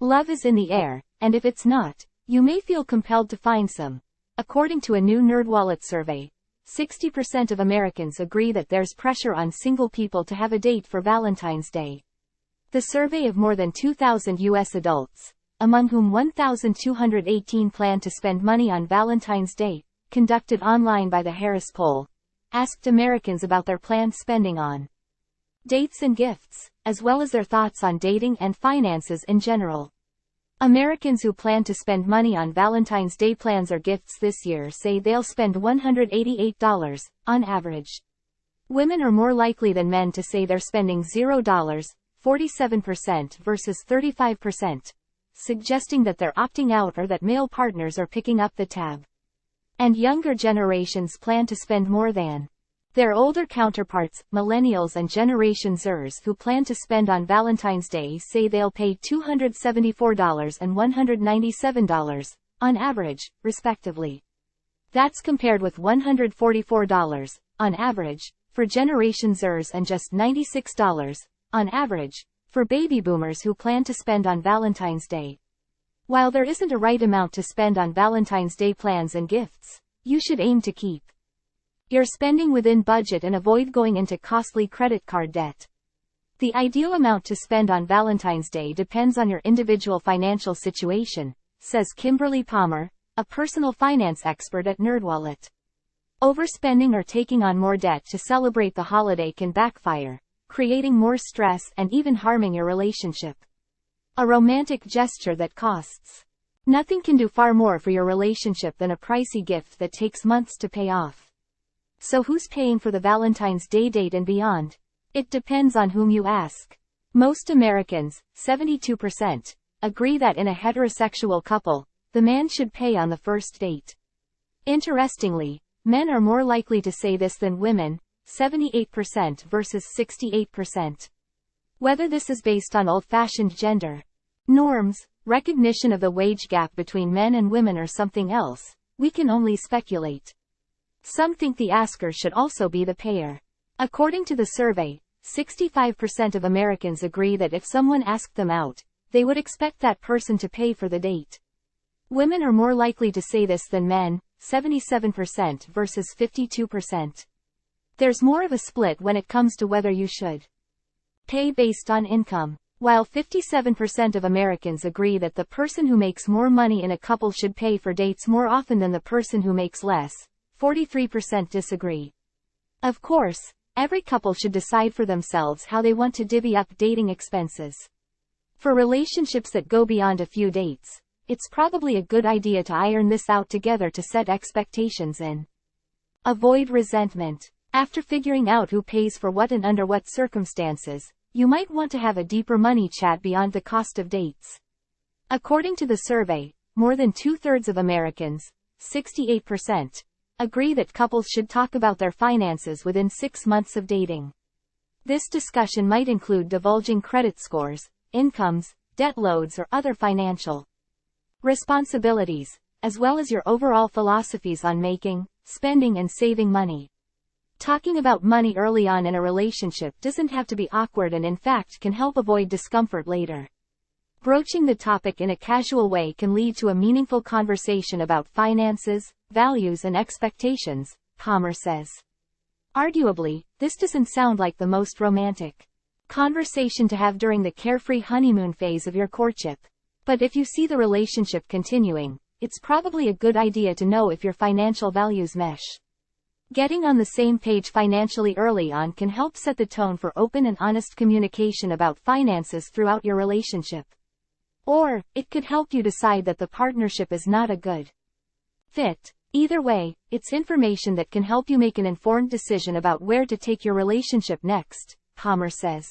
Love is in the air, and if it's not, you may feel compelled to find some. According to a new NerdWallet survey, 60% of Americans agree that there's pressure on single people to have a date for Valentine's Day. The survey of more than 2,000 U.S. adults, among whom 1,218 plan to spend money on Valentine's Day, conducted online by the Harris poll, asked Americans about their planned spending on dates and gifts, as well as their thoughts on dating and finances in general. Americans who plan to spend money on Valentine's Day plans or gifts this year say they'll spend $188, on average. Women are more likely than men to say they're spending $0, 47% versus 35%, suggesting that they're opting out or that male partners are picking up the tab. And younger generations plan to spend more than their older counterparts, millennials and Generation Zers, who plan to spend on Valentine's Day, say they'll pay $274 and $197, on average, respectively. That's compared with $144, on average, for Generation Zers and just $96, on average, for baby boomers who plan to spend on Valentine's Day. While there isn't a right amount to spend on Valentine's Day plans and gifts, you should aim to keep your spending within budget and avoid going into costly credit card debt. The ideal amount to spend on Valentine's Day depends on your individual financial situation, says Kimberly Palmer, a personal finance expert at NerdWallet. Overspending or taking on more debt to celebrate the holiday can backfire, creating more stress and even harming your relationship. A romantic gesture that costs nothing can do far more for your relationship than a pricey gift that takes months to pay off. So who's paying for the Valentine's Day date and beyond? It depends on whom you ask. Most Americans, 72%, agree that in a heterosexual couple, the man should pay on the first date. Interestingly, men are more likely to say this than women, 78% versus 68%. Whether this is based on old-fashioned gender norms, recognition of the wage gap between men and women, or something else, we can only speculate. Some think the asker should also be the payer. According to the survey, 65% of Americans agree that if someone asked them out, they would expect that person to pay for the date. Women are more likely to say this than men, 77% versus 52%. There's more of a split when it comes to whether you should pay based on income. While 57% of Americans agree that the person who makes more money in a couple should pay for dates more often than the person who makes less, 43% disagree. Of course, every couple should decide for themselves how they want to divvy up dating expenses. For relationships that go beyond a few dates, it's probably a good idea to iron this out together to set expectations and avoid resentment. After figuring out who pays for what and under what circumstances, you might want to have a deeper money chat beyond the cost of dates. According to the survey, more than two-thirds of Americans, 68%, agree that couples should talk about their finances within 6 months of dating. This discussion might include divulging credit scores, incomes, debt loads, or other financial responsibilities, as well as your overall philosophies on making, spending, and saving money. Talking about money early on in a relationship doesn't have to be awkward and in fact can help avoid discomfort later. Broaching the topic in a casual way can lead to a meaningful conversation about finances, values, and expectations, Palmer says. Arguably, this doesn't sound like the most romantic conversation to have during the carefree honeymoon phase of your courtship. But if you see the relationship continuing, it's probably a good idea to know if your financial values mesh. Getting on the same page financially early on can help set the tone for open and honest communication about finances throughout your relationship. Or, it could help you decide that the partnership is not a good fit. Either way, it's information that can help you make an informed decision about where to take your relationship next, Palmer says.